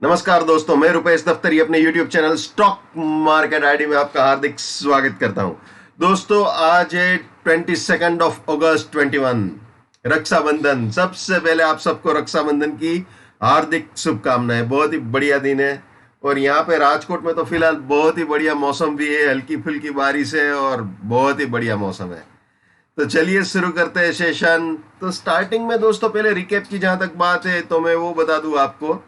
नमस्कार दोस्तों, मैं रुपेश दफ्तरी अपने YouTube channel stock market ID में आपका हार्दिक स्वागत करता हूं। दोस्तों, आज है 22 अगस्त 21, रक्षाबंधन। सबसे पहले आप सबको रक्षाबंधन की हार्दिक शुभकामनाएं। बहुत ही बढ़िया दिन है और यहाँ पे राजकोट में तो फिलहाल बहुत ही बढ़िया मौसम भी है, हल्की फुल्की बारिश है और बहुत ही बढ़िया मौसम है। तो चलिए शुरू करते हैं सेशन। तो स्टार्टिंग में दोस्तों पहले रिकेप की जहां तक बात है तो मैं वो बता दूं आपको,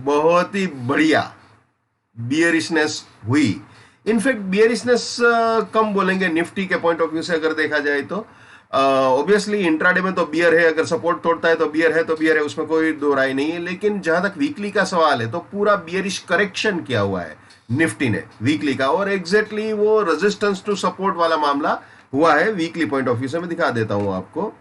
बहुत ही बढ़िया बियरिशनेस हुई। इनफैक्ट बियरिशनेस कम बोलेंगे निफ्टी के पॉइंट ऑफ व्यू से अगर देखा जाए तो। ऑब्वियसली इंट्राडे में तो बियर है, अगर सपोर्ट तोड़ता है तो बियर है, तो बियर है, उसमें कोई दो राय नहीं है। लेकिन जहां तक वीकली का सवाल है तो पूरा बियरिश करेक्शन किया हुआ है निफ्टी ने वीकली का, और एग्जैक्टली वो रेजिस्टेंस टू सपोर्ट वाला मामला हुआ है वीकली पॉइंट ऑफ व्यू से। मैं दिखा देता हूं आपको।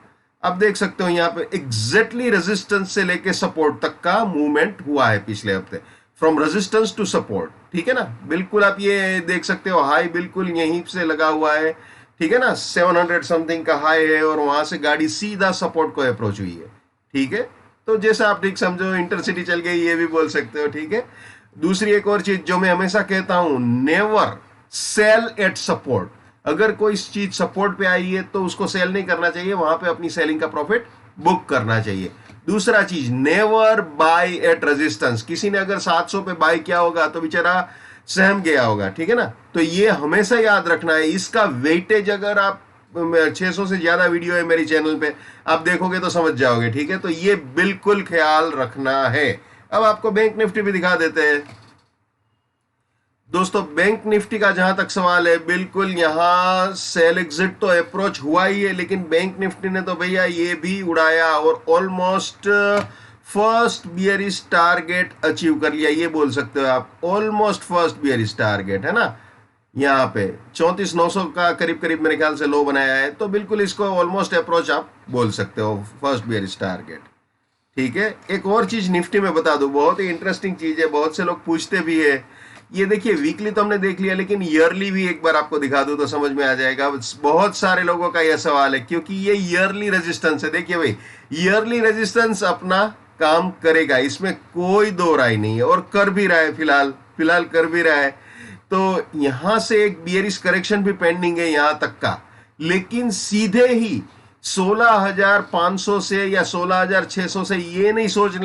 आप देख सकते हो यहाँ पे एग्जैक्टली रेजिस्टेंस से लेके सपोर्ट तक का मूवमेंट हुआ है पिछले हफ्ते, फ्रॉम रेजिस्टेंस टू सपोर्ट। ठीक है ना, बिल्कुल आप ये देख सकते हो, हाई बिल्कुल यहीं से लगा हुआ है। ठीक है ना, 700 समथिंग का हाई है और वहां से गाड़ी सीधा सपोर्ट को अप्रोच हुई है। ठीक है, तो जैसा आप ठीक समझो, इंटरसिटी चल गई, ये भी बोल सकते हो। ठीक है, दूसरी एक और चीज जो मैं हमेशा कहता हूं, नेवर सेल एट सपोर्ट। अगर कोई चीज सपोर्ट पे आई है तो उसको सेल नहीं करना चाहिए, वहां पे अपनी सेलिंग का प्रॉफिट बुक करना चाहिए। दूसरा चीज, नेवर बाय एट रेजिस्टेंस। किसी ने अगर 700 पे बाय किया होगा तो बेचारा सहम गया होगा। ठीक है ना, तो ये हमेशा याद रखना है। इसका वेटेज अगर आप 600 से ज्यादा वीडियो है मेरी चैनल पे, आप देखोगे तो समझ जाओगे। ठीक है, तो ये बिल्कुल ख्याल रखना है। अब आपको बैंक निफ्टी भी दिखा देते हैं। दोस्तों, बैंक निफ्टी का जहां तक सवाल है, बिल्कुल यहां सेल एग्जिट तो अप्रोच हुआ ही है, लेकिन बैंक निफ्टी ने तो भैया ये भी उड़ाया और almost first bearish target achieve कर लिया। ये बोल सकते हो आप, ऑलमोस्ट फर्स्ट बियरिश टारगेट है ना। यहाँ पे 34,900 का करीब करीब मेरे ख्याल से लो बनाया है, तो बिल्कुल इसको ऑलमोस्ट अप्रोच आप बोल सकते हो, फर्स्ट बियरिश टारगेट। ठीक है, एक और चीज निफ्टी में बता दूं, बहुत ही इंटरेस्टिंग चीज है, बहुत से लोग पूछते भी है। ये देखिए, वीकली तो हमने देख लिया, लेकिन ईयरली भी एक बार आपको दिखा दूं तो समझ में आ जाएगा। बहुत सारे लोगों का यह सवाल है, क्योंकि ये ईयरली रेजिस्टेंस है। देखिए भाई, ईयरली रेजिस्टेंस अपना काम करेगा, इसमें कोई दो राय नहीं है, और कर भी रहा है, फिलहाल कर भी रहा है। तो यहां से एक बियरिश करेक्शन भी पेंडिंग है यहां तक का, लेकिन सीधे ही 16,500 से या 16,600 से ये नहीं सोच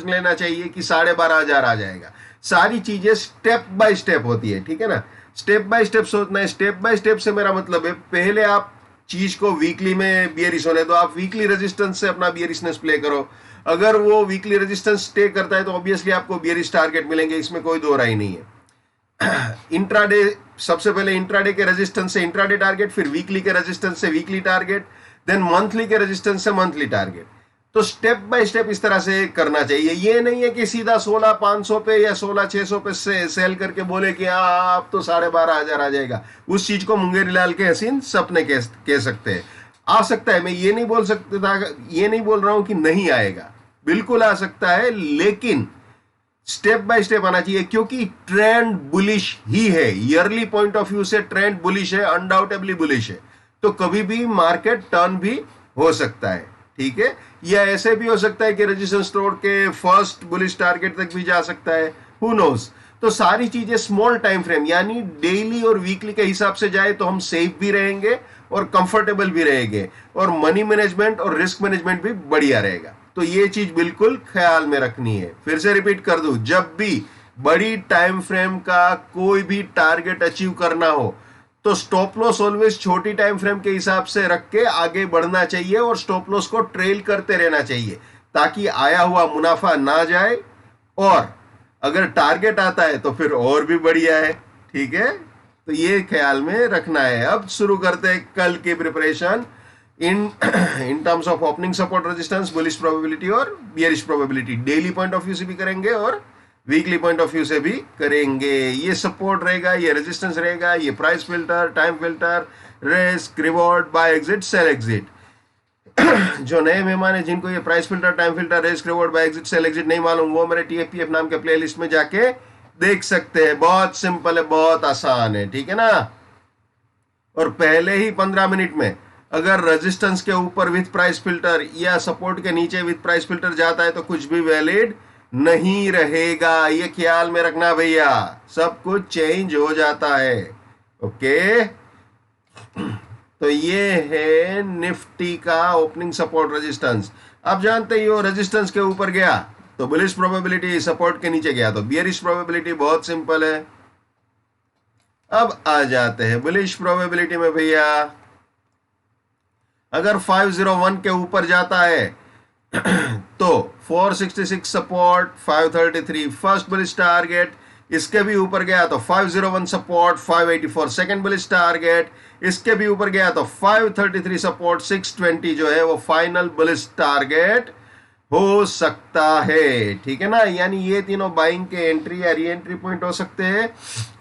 लेना चाहिए कि 12,500 आ जाएगा। सारी चीजें स्टेप बाय स्टेप होती है। ठीक है ना, स्टेप बाय स्टेप सोचना है। स्टेप बाय स्टेप से मेरा मतलब है, पहले आप चीज को वीकली में बियरिश होने दो, आप वीकली रेजिस्टेंस से अपना बियरिशनेस प्ले करो। अगर वो वीकली रेजिस्टेंस स्टे करता है तो ऑब्वियसली आपको बियरिश टारगेट मिलेंगे, इसमें कोई दो राय नहीं है। इंट्राडे, सबसे पहले इंट्राडे के रेजिस्टेंस से इंट्राडे टारगेट, फिर वीकली के रेजिस्टेंस से वीकली टारगेट, देन मंथली के रेजिस्टेंस से मंथली टारगेट। तो स्टेप बाय स्टेप इस तरह से करना चाहिए। ये नहीं है कि सीधा 16,500 पे या 16,600 पे से सेल करके बोले कि आप तो 12,500 आ जाएगा। उस चीज को मुंगेरी लाल के हसीन सपने कह सकते हैं। आ सकता है, मैं ये नहीं बोल सकता, ये नहीं बोल रहा हूं कि नहीं आएगा, बिल्कुल आ सकता है, लेकिन स्टेप बाय स्टेप आना चाहिए, क्योंकि ट्रेंड बुलिश ही है। ईयरली पॉइंट ऑफ व्यू से ट्रेंड बुलिश है, अनडाउटेबली बुलिश है। तो कभी भी मार्केट टर्न भी हो सकता है। ठीक है, या ऐसे भी हो सकता है कि रेजिस्टेंस तोड़ के फर्स्ट बुलिश टारगेट तक भी जा सकता है, हु नोस। तो सारी चीजें स्मॉल टाइम फ्रेम यानी डेली और वीकली के हिसाब से जाए तो हम सेफ भी रहेंगे और कंफर्टेबल भी रहेंगे, और मनी मैनेजमेंट और रिस्क मैनेजमेंट भी बढ़िया रहेगा। तो ये चीज बिल्कुल ख्याल में रखनी है। फिर से रिपीट कर दूं, जब भी बड़ी टाइम फ्रेम का कोई भी टारगेट अचीव करना हो तो स्टॉप लॉस ऑलवेज छोटी टाइम फ्रेम के हिसाब से रख के आगे बढ़ना चाहिए और स्टॉप लॉस को ट्रेल करते रहना चाहिए, ताकि आया हुआ मुनाफा ना जाए, और अगर टारगेट आता है तो फिर और भी बढ़िया है। ठीक है, तो ये ख्याल में रखना है। अब शुरू करते हैं कल की preparation in in terms of opening support resistance, bullish probability और bearish probability. Daily point of view से भी करेंगे और वीकली पॉइंट ऑफ व्यू से भी करेंगे। ये सपोर्ट रहेगा, ये रेजिस्टेंस रहेगा, ये price filter, time filter, risk, reward, buy exit, sell exit. जो नए मेहमान है जिनको ये price filter, time filter, risk, reward, buy exit, sell exit नहीं मालूम, वो मेरे TFPF नाम के प्लेलिस्ट में जाके देख सकते हैं। बहुत सिंपल है, बहुत आसान है। ठीक है ना, और पहले ही 15 मिनट में अगर रेजिस्टेंस के ऊपर विथ प्राइस फिल्टर या सपोर्ट के नीचे विथ प्राइस फिल्टर जाता है तो कुछ भी वैलिड नहीं रहेगा, ये ख्याल में रखना भैया, सब कुछ चेंज हो जाता है। ओके, तो ये है निफ्टी का ओपनिंग सपोर्ट रेजिस्टेंस। आप जानते ही हो रेजिस्टेंस के ऊपर गया तो बुलिश प्रोबेबिलिटी, सपोर्ट के नीचे गया तो बियरिश प्रोबेबिलिटी, बहुत सिंपल है। अब आ जाते हैं बुलिश प्रोबेबिलिटी में भैया, अगर 501 के ऊपर जाता है तो 466 सपोर्ट, 533 फर्स्ट बुलिश टारगेट, इसके भी ऊपर गया तो 501 सपोर्ट, 584 सेकंड बुलिश टारगेट, इसके भी ऊपर गया तो 533 सपोर्ट, 620 जो है वो फाइनल बुलिश टारगेट हो सकता है। ठीक है ना, यानी ये तीनों बाइंग के एंट्री या री एंट्री पॉइंट हो सकते हैं,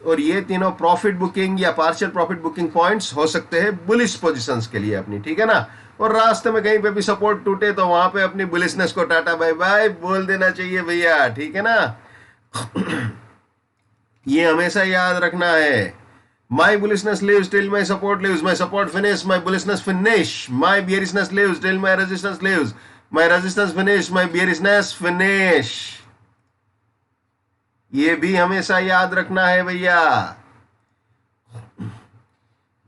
और ये तीनों प्रॉफिट बुकिंग या पार्शियल प्रॉफिट बुकिंग पॉइंट्स हो सकते हैं बुलिश पोजीशंस के लिए अपनी। ठीक है ना, और रास्ते में कहीं पे भी सपोर्ट टूटे तो वहां पे अपनी बुलिशनेस को टाटा बाय बाय बोल देना चाहिए भैया। ठीक है ना, ये हमेशा याद रखना है। माई bullishness lives till my support lives, my support finish, my bullishness finish, my bearishness lives till my resistance lives, my resistance finish, my bearishness finish। ये भी हमेशा याद रखना है भैया।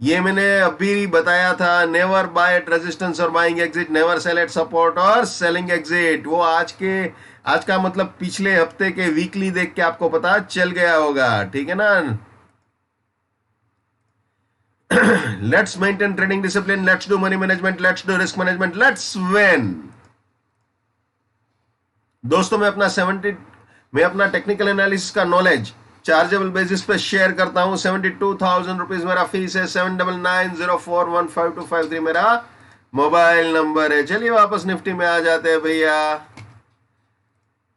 ये मैंने अभी बताया था, नेवर बाय एट रेजिस्टेंस और buying exit, never cell eight support और सेलिंग एग्जिट। वो आज का मतलब पिछले हफ्ते के वीकली देख के आपको पता चल गया होगा। ठीक है ना, let's maintain trading discipline, let's do money management, let's do risk management, let's win. दोस्तों मैं अपना टेक्निकल एनालिसिस का नॉलेज चार्जेबल बेसिस पे शेयर करता हूं। 72,000 रुपीज मेरा फीस है, 7990415253 मेरा मोबाइल नंबर है। चलिए वापस निफ्टी में आ जाते हैं भैया,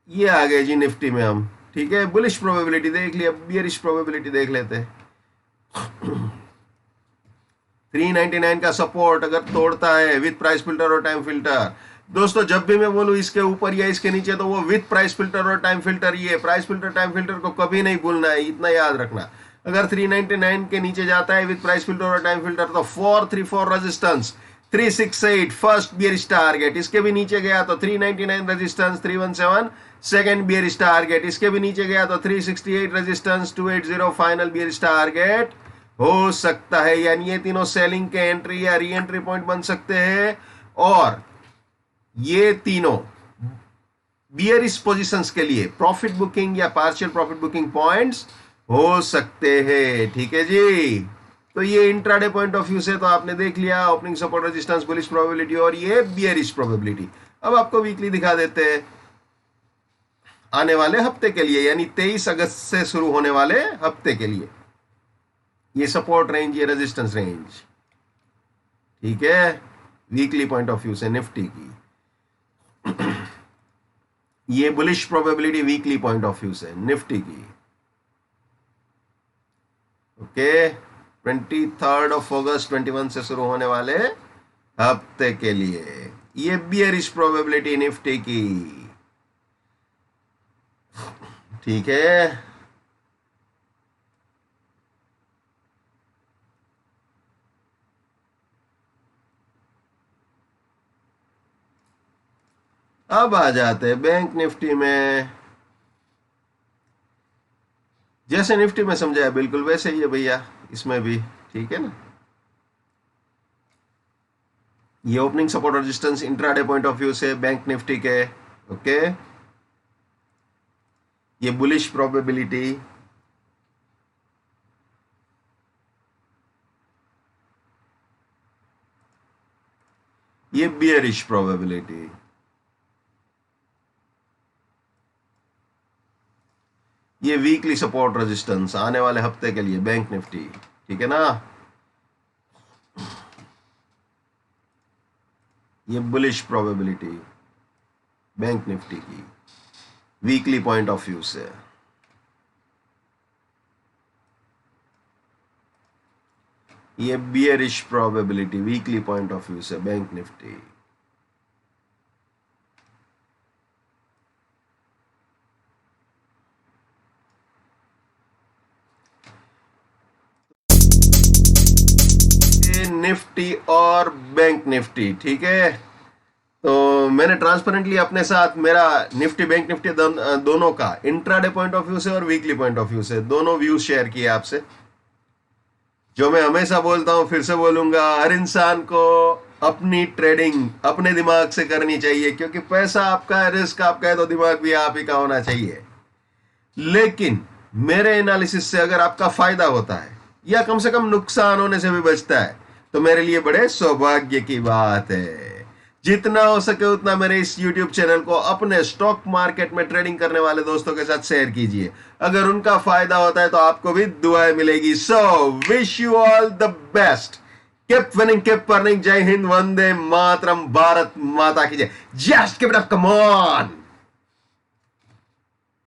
ये आ गए जी निफ्टी में हम। ठीक है, बुलिश प्रोबेबिलिटी देख लिया, बियरिश प्रोबेबिलिटी देख लेते हैं। 399 का सपोर्ट अगर तोड़ता है विथ प्राइस फिल्टर और टाइम फिल्टर, दोस्तों जब भी मैं बोलूं इसके ऊपर या इसके नीचे तो वो विथ प्राइस फिल्टर और टाइम फिल्टर, ये प्राइस फिल्टर टाइम फिल्टर को कभी नहीं भूलना है, इतना याद रखना। अगर 399 के नीचे जाता है विथ प्राइस फिल्टर और टाइम फिल्टर तो 434 रेजिस्टेंस, 368 फर्स्ट बियरिश टारगेट, इसके भी नीचे गया तो 399 रेजिस्टेंस, 317 सेकंड बियरिश टारगेट, इसके भी नीचे गया तो 368 रेजिस्टेंस, 280 फाइनल बियरिश टारगेट हो सकता है। यानी ये तीनों सेलिंग के एंट्री या री एंट्री पॉइंट बन सकते हैं, और ये तीनों बियरिश पोजीशंस के लिए प्रॉफिट बुकिंग या पार्शियल प्रॉफिट बुकिंग पॉइंट्स हो सकते हैं। ठीक है जी, तो ये इंट्राडे पॉइंट ऑफ व्यू से तो आपने देख लिया opening support resistance bullish probability और ये बियरिश प्रोबेबिलिटी। अब आपको वीकली दिखा देते हैं आने वाले हफ्ते के लिए, यानी 23 अगस्त से शुरू होने वाले हफ्ते के लिए। ये सपोर्ट रेंज, ये रेजिस्टेंस रेंज। ठीक है, वीकली पॉइंट ऑफ व्यू से निफ्टी की ये bullish probability weekly point of view से निफ्टी की। ओके, 23 अगस्त 21 से शुरू होने वाले हफ्ते के लिए ये बियरिश प्रोबेबिलिटी निफ्टी की। ठीक है, अब आ जाते हैं बैंक निफ्टी में। जैसे निफ्टी में समझाया बिल्कुल वैसे ही है भैया इसमें भी। ठीक है ना, ये opening support resistance intraday point of view से बैंक निफ्टी के। ओके, ये बुलिश प्रोबेबिलिटी, ये बियरिश प्रोबेबिलिटी, ये वीकली सपोर्ट रेजिस्टेंस आने वाले हफ्ते के लिए बैंक निफ्टी। ठीक है ना, ये बुलिश प्रोबेबिलिटी बैंक निफ्टी की वीकली पॉइंट ऑफ व्यू से। ये bearish probability weekly point of view से बैंक निफ्टी। निफ्टी और बैंक निफ्टी। ठीक है, तो मैंने ट्रांसपेरेंटली अपने साथ मेरा निफ्टी बैंक निफ्टी दोनों का इंट्राडे पॉइंट ऑफ व्यू से और वीकली पॉइंट ऑफ व्यू से दोनों व्यूज शेयर किए आपसे। जो मैं हमेशा बोलता हूं, फिर से बोलूंगा, हर इंसान को अपनी ट्रेडिंग अपने दिमाग से करनी चाहिए, क्योंकि पैसा आपका है, रिस्क आपका है, तो दिमाग भी आप ही का होना चाहिए। लेकिन मेरे एनालिसिस से अगर आपका फायदा होता है या कम से कम नुकसान होने से भी बचता है, तो मेरे लिए बड़े सौभाग्य की बात है। जितना हो सके उतना मेरे इस YouTube चैनल को अपने स्टॉक मार्केट में ट्रेडिंग करने वाले दोस्तों के साथ शेयर कीजिए। अगर उनका फायदा होता है तो आपको भी दुआएं मिलेगी। So wish you all the best, keep winning, keep earning. जय हिंद, वंदे मातरम, भारत माता की जय। Just keep it up, come on.